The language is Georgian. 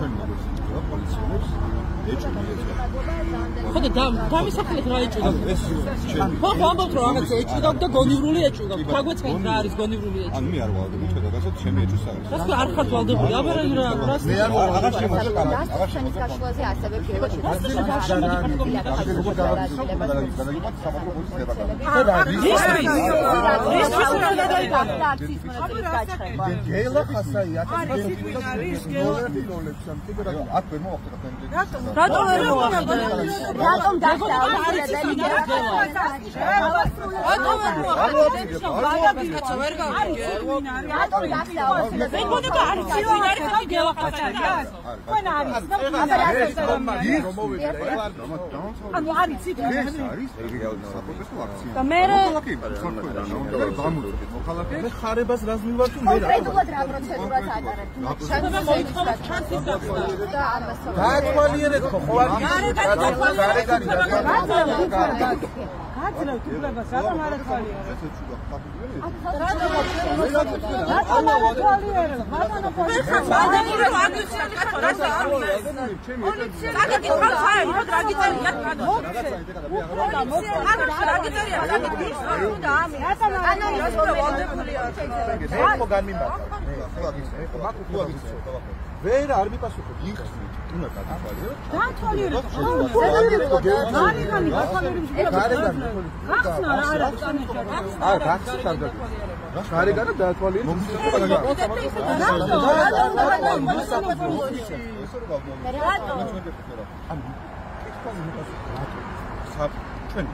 ჩვენ როგორც იქნება პოლიციელებს ეჭვია. ხოდა დამისახილეთ რა ეჭვია? ხო, ამბობთ რომ რაღაცა ეჭვია და გონივრული ეჭვია. გაგვეცეთ რა არის გონივრული ეჭვია? ანუ მე არ ვალდები თქვენ რაღაცა ჩემი ეჭვის არის. რას არ ხართ ვალდებული? აბა რა მე არ აღარ ჩემის გაშუაზე ასევე პირველში გელა ხასაია რატომ ვერ მოახდე? რატომ დახტავ? ვერ გავიგე. რატომ დახტავ? მე მგონი და არის ვინ არის ხა გელა ხასაია? თქვენ არის. ანუ არის იქ. და მე მე ხარებას რას მივარ თუ მე რა კონკრეტულად რა პროცედურას ატარებთ? გაათვალიერეთ ხო ხო არის გაძლევთ უფლებას, რატომ არ ათვალიერებთ? ვერ არ მიპასუხებ იხსნით უნდა გადავალიერო გაათვალიერეთ. გარეგანა დაათვალიერეთ ჩვენ